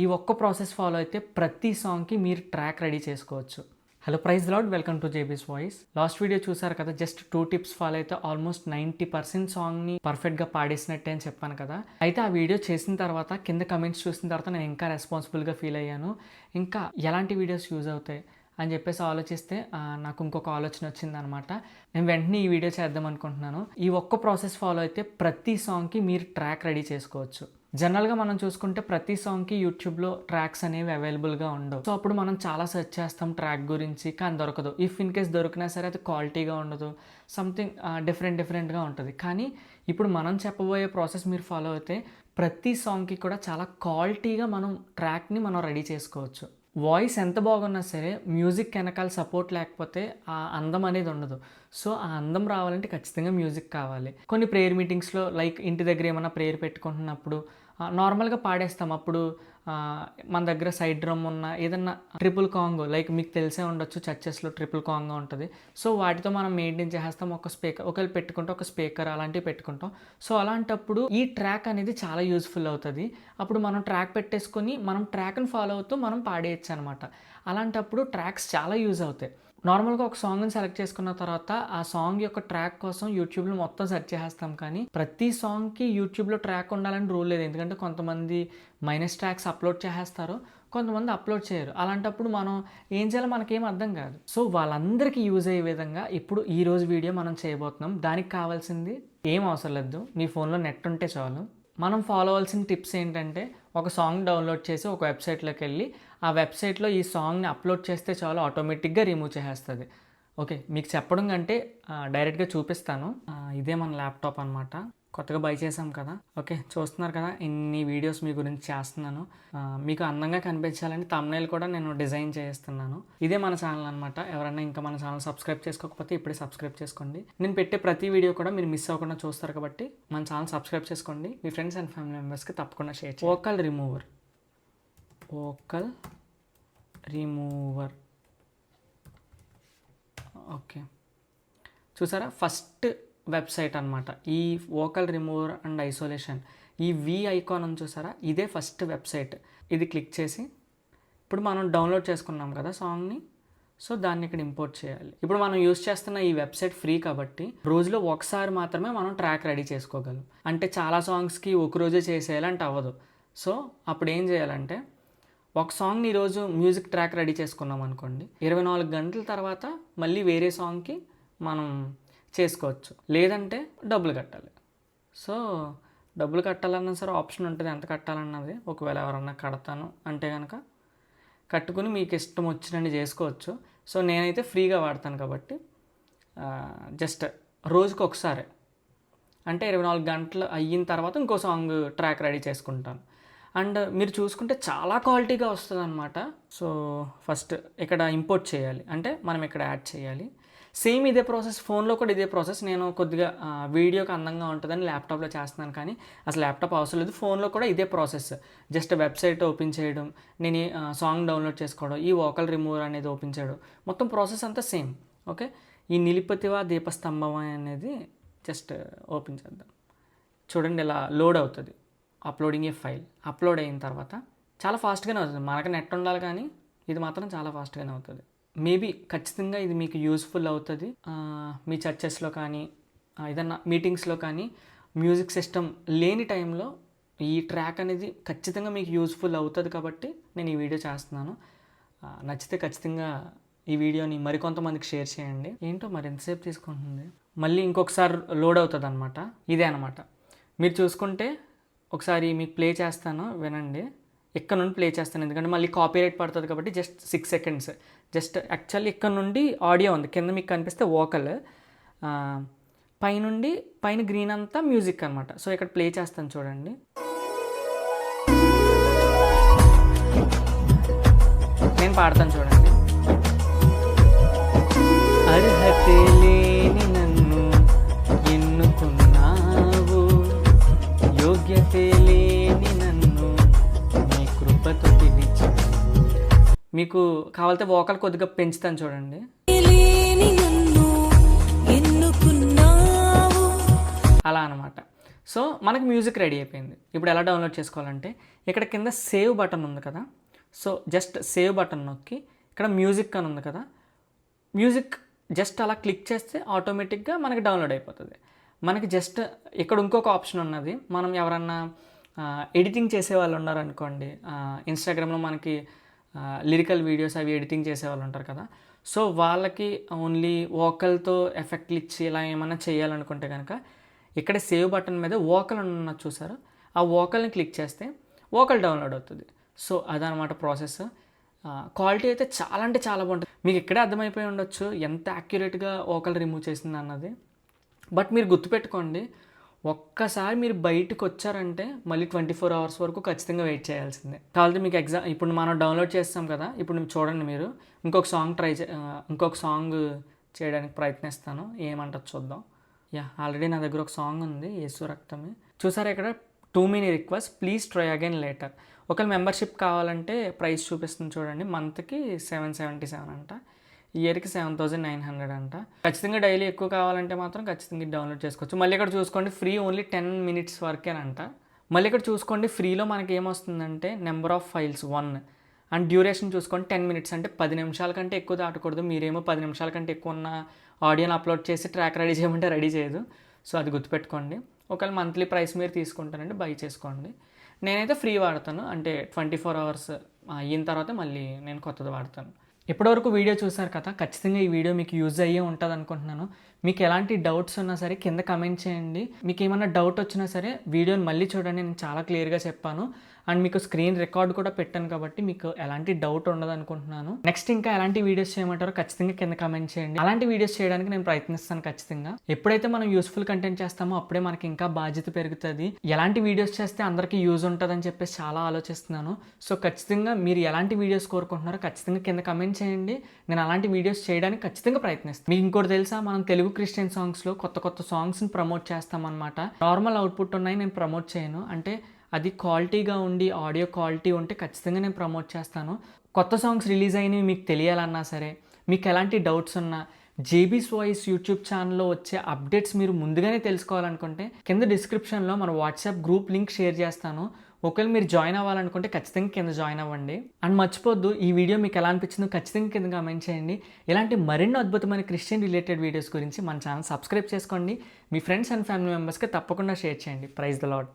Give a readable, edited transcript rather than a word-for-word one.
ఈ ఒక్క process follow అయితే ప్రతి సాంగ్కి మీరు ట్రాక్ రెడీ చేసుకోవచ్చు. Hello praise lord, welcome to JB's voice. Last video చూసారు కదా, జస్ట్ 2 టిప్స్ ఫాలో అయితే ఆల్మోస్ట్ 90% సాంగ్ని పర్ఫెక్ట్గా పాడేసినట్టే అని చెప్పాను కదా. అయితే ఆ వీడియో చేసిన తర్వాత కింద కమెంట్స్ చూసిన తర్వాత నేను ఇంకా రెస్పాన్సిబుల్గా ఫీల్ అయ్యాను. ఇంకా ఎలాంటి వీడియోస్ యూజ్ అవుతాయి అని చెప్పేసి ఆలోచిస్తే నాకు ఇంకొక ఆలోచన వచ్చిందనమాట. నేను వెంటనే ఈ వీడియో చేద్దాం అనుకుంటున్నాను. ఈ ఒక్క ప్రాసెస్ ఫాలో అయితే ప్రతి సాంగ్కి మీరు ట్రాక్ రెడీ చేసుకోవచ్చు. జనరల్గా మనం చూసుకుంటే ప్రతి సాంగ్కి యూట్యూబ్లో ట్రాక్స్ అనేవి అవైలబుల్గా ఉండవు. సో అప్పుడు మనం చాలా సెర్చ్ చేస్తాం ట్రాక్ గురించి, కానీ దొరకదు. ఇఫ్ ఇన్ కేస్ దొరికినా సరే అది క్వాలిటీగా ఉండదు, సంథింగ్ డిఫరెంట్గా ఉంటుంది. కానీ ఇప్పుడు మనం చెప్పబోయే ప్రాసెస్ మీరు ఫాలో అయితే ప్రతి సాంగ్కి కూడా చాలా క్వాలిటీగా మనం ట్రాక్ని మనం రెడీ చేసుకోవచ్చు. వాయిస్ ఎంత బాగున్నా సరే మ్యూజిక్ వెనకాల సపోర్ట్ లేకపోతే ఆ అందం అనేది ఉండదు. సో ఆ అందం రావాలంటే ఖచ్చితంగా మ్యూజిక్ కావాలి. కొన్ని ప్రేయర్ మీటింగ్స్లో లైక్ ఇంటి దగ్గర ఏమైనా ప్రేయర్ పెట్టుకుంటున్నప్పుడు నార్మల్గా పాడేస్తాం. అప్పుడు మన దగ్గర సైడ్ డ్రమ్ ఉన్న ఏదన్నా ట్రిపుల్ కాంగో, లైక్ మీకు తెలిసే ఉండొచ్చు, చర్చెస్లో ట్రిపుల్ కాంగో ఉంటుంది. సో వాటితో మనం మెయింటైన్ చేసేస్తాం. ఒక స్పీకర్ ఒకవేళ పెట్టుకుంటాం, ఒక స్పీకర్ అలాంటివి పెట్టుకుంటాం. సో అలాంటప్పుడు ఈ ట్రాక్ అనేది చాలా యూజ్ఫుల్ అవుతుంది. అప్పుడు మనం ట్రాక్ పెట్టేసుకొని మనం ట్రాక్ని ఫాలో అవుతూ మనం పాడేయచ్చు అనమాట. అలాంటప్పుడు ట్రాక్స్ చాలా యూజ్ అవుతాయి. నార్మల్గా ఒక సాంగ్ని సెలెక్ట్ చేసుకున్న తర్వాత ఆ సాంగ్ యొక్క ట్రాక్ కోసం యూట్యూబ్లో మొత్తం సెర్చ్ చేసేస్తాం. కానీ ప్రతి సాంగ్కి యూట్యూబ్లో ట్రాక్ ఉండాలని రూల్ లేదు. ఎందుకంటే కొంతమంది మైనస్ ట్రాక్స్ అప్లోడ్ చేసేస్తారు, కొంతమంది అప్లోడ్ చేయరు. అలాంటప్పుడు మనం ఏం చేయాలో మనకేం అర్థం కాదు. సో వాళ్ళందరికీ యూజ్ అయ్యే విధంగా ఇప్పుడు ఈరోజు వీడియో మనం చేయబోతున్నాం. దానికి కావాల్సింది ఏం అవసరం లేదు, నీ ఫోన్లో నెట్ ఉంటే చాలు. మనం ఫాలో అవ్వాల్సిన టిప్స్ ఏంటంటే, ఒక సాంగ్ డౌన్లోడ్ చేసి ఒక వెబ్సైట్లోకి వెళ్ళి ఆ వెబ్సైట్లో ఈ సాంగ్ని అప్లోడ్ చేస్తే చాలు, ఆటోమేటిక్గా రిమూవ్ చేసేస్తుంది. ఓకే, మీకు చెప్పడం కంటే డైరెక్ట్గా చూపిస్తాను. ఇదే మన ల్యాప్టాప్ అనమాట, కొత్తగా బై చేసాం కదా. ఓకే, చూస్తున్నారు కదా, ఇన్ని వీడియోస్ మీ గురించి చేస్తున్నాను. మీకు అందంగా కనిపించాలని థంబ్నెయిల్ కూడా నేను డిజైన్ చేస్తున్నాను. ఇదే మన ఛానల్ అనమాట. ఎవరైనా ఇంకా మన ఛానల్ సబ్స్క్రైబ్ చేసుకోకపోతే ఇప్పుడే సబ్స్క్రైబ్ చేసుకోండి. నేను పెట్టే ప్రతి వీడియో కూడా మీరు మిస్ అవ్వకుండా చూస్తారు కాబట్టి మన ఛానల్ సబ్స్క్రైబ్ చేసుకోండి. మీ ఫ్రెండ్స్ అండ్ ఫ్యామిలీ మెంబర్స్కి తప్పకుండా షేర్ చేయండి. Vocal remover. ఓకే, చూసారా, ఫస్ట్ వెబ్సైట్ అనమాట ఈ వోకల్ రిమూవర్ అండ్ ఐసోలేషన్. ఈ వి ఐకాన్ అని చూసారా, ఇదే ఫస్ట్ వెబ్సైట్. ఇది క్లిక్ చేసి ఇప్పుడు మనం డౌన్లోడ్ చేసుకున్నాం కదా సాంగ్ని, సో దాన్ని ఇక్కడ ఇంపోర్ట్ చేయాలి. ఇప్పుడు మనం యూజ్ చేస్తున్న ఈ వెబ్సైట్ ఫ్రీ కాబట్టి రోజులో ఒకసారి మాత్రమే మనం ట్రాక్ రెడీ చేసుకోగలం. అంటే చాలా సాంగ్స్కి ఒక రోజే చేసేయాలంటే అవ్వదు. సో అప్పుడు ఏం చేయాలంటే, ఒక సాంగ్ని ఈరోజు మ్యూజిక్ ట్రాక్ రెడీ చేసుకున్నాం అనుకోండి, 24 గంటల తర్వాత మళ్ళీ వేరే సాంగ్కి మనం చేసుకోవచ్చు. లేదంటే డబ్బులు కట్టాలి. సో డబ్బులు కట్టాలన్నా సరే ఆప్షన్ ఉంటుంది, ఎంత కట్టాలన్నది. ఒకవేళ ఎవరన్నా కడతాను అంటే కనుక కట్టుకుని మీకు ఇష్టం వచ్చినట్టు చేసుకోవచ్చు. సో నేనైతే ఫ్రీగా వాడతాను కాబట్టి జస్ట్ రోజుకి ఒకసారి, అంటే 24 గంటలు అయిన తర్వాత ఇంకో సాంగ్ ట్రాక్ రెడీ చేసుకుంటాను. అండ్ మీరు చూసుకుంటే చాలా క్వాలిటీగా వస్తుంది అనమాట. సో ఫస్ట్ ఇక్కడ ఇంపోర్ట్ చేయాలి, అంటే మనం ఇక్కడ యాడ్ చేయాలి. సేమ్ ఇదే ప్రాసెస్, ఫోన్లో కూడా ఇదే ప్రాసెస్. నేను కొద్దిగా వీడియోకి అందంగా ఉంటుందని ల్యాప్టాప్లో చేస్తున్నాను, కానీ అసలు ల్యాప్టాప్ అవసరం లేదు. ఫోన్లో కూడా ఇదే ప్రాసెస్. జస్ట్ వెబ్సైట్ ఓపెన్ చేయడం, నేను సాంగ్ డౌన్లోడ్ చేసుకోవడం, ఈ వోకల్ రిమూవర్ అనేది ఓపెన్ చేయడం, మొత్తం ప్రాసెస్ అంతా సేమ్. ఓకే, ఈ నిలిపతివా దీపస్తంభం అనేది జస్ట్ ఓపెన్ చేద్దాం. చూడండి, ఇలా లోడ్ అవుతుంది. అప్లోడింగ్ ఏ ఫైల్ అప్లోడ్ అయిన తర్వాత చాలా ఫాస్ట్గానే అవుతుంది. మనకు నెట్ ఉండాలి, కానీ ఇది మాత్రం చాలా ఫాస్ట్గానే అవుతుంది. మేబీ ఖచ్చితంగా ఇది మీకు యూస్ఫుల్ అవుతుంది. మీ చర్చెస్లో కానీ ఏదన్నా మీటింగ్స్లో కానీ మ్యూజిక్ సిస్టమ్ లేని టైంలో ఈ ట్రాక్ అనేది ఖచ్చితంగా మీకు యూస్ఫుల్ అవుతుంది కాబట్టి నేను ఈ వీడియో చేస్తున్నాను. నచ్చితే ఖచ్చితంగా ఈ వీడియోని మరికొంతమందికి షేర్ చేయండి. ఏంటో మరి ఎంతసేపు తీసుకుంటుంది, మళ్ళీ ఇంకొకసారి లోడ్ అవుతుంది అనమాట. ఇదే అనమాట. మీరు చూసుకుంటే ఒకసారి మీకు ప్లే చేస్తాను, వినండి. ఇక్కడ నుండి ప్లే చేస్తాను, ఎందుకంటే మళ్ళీ కాపీరైట్ పడుతుంది కాబట్టి. Just 6 seconds. జస్ట్ యాక్చువల్లీ ఇక్కడ నుండి ఆడియో ఉంది, కింద మీకు కనిపిస్తే వోకల్, పైన గ్రీన్ అంతా మ్యూజిక్ అనమాట. సో ఇక్కడ ప్లే చేస్తాను, చూడండి. నేను పాడతాను, చూడండి. అర్హతే లేని నన్ను ఎన్నుకున్నావు, యోగ్యతే లేని నన్ను నీ కృపతో పిలిచావు. మీకు కావాలంటే వోకల్ కొద్దిగా పెంచుతాను, చూడండి. అలా అనమాట. సో మనకి మ్యూజిక్ రెడీ అయిపోయింది. ఇప్పుడు ఎలా డౌన్లోడ్ చేసుకోవాలంటే ఇక్కడ కింద సేవ్ బటన్ ఉంది కదా, సో జస్ట్ సేవ్ బటన్ నొక్కి ఇక్కడ మ్యూజిక్ అని ఉంది కదా, మ్యూజిక్ జస్ట్ అలా క్లిక్ చేస్తే ఆటోమేటిక్గా మనకి డౌన్లోడ్ అయిపోతుంది. మనకి జస్ట్ ఇక్కడ ఇంకొక ఆప్షన్ ఉన్నది, మనం ఎవరన్నా ఎడిటింగ్ చేసే వాళ్ళు ఉన్నారనుకోండి, ఇన్స్టాగ్రామ్లో మనకి లిరికల్ వీడియోస్ అవి ఎడిటింగ్ చేసే వాళ్ళు ఉంటారు కదా, సో వాళ్ళకి ఓన్లీ వోకల్తో ఎఫెక్ట్లు ఇచ్చి ఇలా ఏమైనా చేయాలనుకుంటే కనుక ఇక్కడ సేవ్ బటన్ మీద వోకల్ ఉన్నది చూసారు, ఆ వోకల్ని క్లిక్ చేస్తే వోకల్ డౌన్లోడ్ అవుతుంది. సో అదనమాట ప్రాసెస్. క్వాలిటీ అయితే చాలా అంటే చాలా బాగుంటుంది. మీకు ఇక్కడే అర్థమైపోయి ఉండొచ్చు ఎంత యాక్యురేట్గా వోకల్ రిమూవ్ చేసింది అన్నది. బట్ మీరు గుర్తుపెట్టుకోండి, ఒక్కసారి మీరు బయటకు వచ్చారంటే మళ్ళీ 24 hours వరకు ఖచ్చితంగా వెయిట్ చేయాల్సిందే. కాబట్టి మీకు ఇప్పుడు మనం డౌన్లోడ్ చేస్తాం కదా, ఇప్పుడు చూడండి మీరు ఇంకొక సాంగ్ చేయడానికి ప్రయత్నిస్తాను, ఏమంటారు చూద్దాం. ఆల్రెడీ నా దగ్గర ఒక సాంగ్ ఉంది, యేసు రక్తమే. చూసారా ఇక్కడ 2 minute request, please try again later. ఒకవేళ మెంబర్షిప్ కావాలంటే ప్రైస్ చూపిస్తుంది చూడండి, మంత్కి 777 అంట, ఇయర్కి 7900 అంట. ఖచ్చితంగా డైలీ ఎక్కువ కావాలంటే మాత్రం ఖచ్చితంగా డౌన్లోడ్ చేసుకోవచ్చు. మళ్ళీ ఇక్కడ చూసుకోండి ఫ్రీ ఓన్లీ 10 minutes వరకేనంట. మళ్ళీ ఇక్కడ చూసుకోండి ఫ్రీలో మనకి ఏమొస్తుందంటే number of files 1 and duration చూసుకోండి 10 minutes, అంటే 10 నిమిషాల కంటే ఎక్కువ దాటకూడదు. మీరేమో 10 నిమిషాల కంటే ఎక్కువ ఉన్న ఆడియోని అప్లోడ్ చేసి ట్రాక్ రెడీ చేయమంటే రెడీ చేయదు. సో అది గుర్తుపెట్టుకోండి. ఒకవేళ మంత్లీ ప్రైస్ మీరు తీసుకుంటానంటే బై చేసుకోండి. నేనైతే ఫ్రీ వాడతాను, అంటే 24 hours అయిన తర్వాత మళ్ళీ నేను కొత్తది వాడతాను. ఇప్పటివరకు వీడియో చూసారు కదా, ఖచ్చితంగా ఈ వీడియో మీకు యూజ్ అయ్యే ఉంటుంది అనుకుంటున్నాను. మీకు ఎలాంటి డౌట్స్ ఉన్నా సరే కింద కమెంట్ చేయండి. మీకు ఏమైనా డౌట్ వచ్చినా సరే వీడియోని మళ్ళీ చూడండి, నేను చాలా క్లియర్గా చెప్పాను. అండ్ మీకు స్క్రీన్ రికార్డ్ కూడా పెట్టాను కాబట్టి మీకు ఎలాంటి డౌట్ ఉండదు అనుకుంటున్నాను. నెక్స్ట్ ఇంకా ఎలాంటి వీడియోస్ చేయమంటారో ఖచ్చితంగా కింద కమెంట్ చేయండి. అలాంటి వీడియోస్ చేయడానికి నేను ప్రయత్నిస్తాను ఖచ్చితంగా. ఎప్పుడైతే మనం యూస్ఫుల్ కంటెంట్ చేస్తామో అప్పుడే మనకి ఇంకా బాధ్యత పెరుగుతుంది. ఎలాంటి వీడియోస్ చేస్తే అందరికీ యూజ్ ఉంటుందని చెప్పేసి చాలా ఆలోచిస్తున్నాను. సో ఖచ్చితంగా మీరు ఎలాంటి వీడియోస్ కోరుకుంటున్నారో ఖచ్చితంగా కింద కమెంట్ చేయండి. నేను అలాంటి వీడియోస్ చేయడానికి ఖచ్చితంగా ప్రయత్నిస్తాను. మీకు ఇంకోటి తెలుసా, మనం తెలుగు క్రిస్టియన్ సాంగ్స్లో కొత్త సాంగ్స్ని ప్రమోట్ చేస్తామన్నమాట. నార్మల్ అవుట్పుట్ ఉన్నాయి నేను ప్రమోట్ చేయను, అంటే అది క్వాలిటీగా ఉండి ఆడియో క్వాలిటీ ఉంటే ఖచ్చితంగా నేను ప్రమోట్ చేస్తాను. కొత్త సాంగ్స్ రిలీజ్ అయినవి మీకు తెలియాలన్నా సరే, మీకు ఎలాంటి డౌట్స్ ఉన్నా, జేబీస్ వాయిస్ యూట్యూబ్ ఛానల్లో వచ్చే అప్డేట్స్ మీరు ముందుగానే తెలుసుకోవాలనుకుంటే కింద డిస్క్రిప్షన్లో మన వాట్సాప్ గ్రూప్ లింక్ షేర్ చేస్తాను. ఒకవేళ మీరు జాయిన్ అవ్వాలనుకుంటే ఖచ్చితంగా కింద జాయిన్ అవ్వండి. అండ్ మర్చిపోద్దు, ఈ వీడియో మీకు ఎలా అనిపించిందో ఖచ్చితంగా కింద కామెంట్ చేయండి. ఇలాంటి మరిన్ని అద్భుతమైన క్రిస్టియన్ రిలేటెడ్ వీడియోస్ గురించి మన ఛానల్ సబ్స్క్రైబ్ చేసుకోండి. మీ ఫ్రెండ్స్ అండ్ ఫ్యామిలీ మెంబర్స్కి తప్పకుండా షేర్ చేయండి. Praise the lord.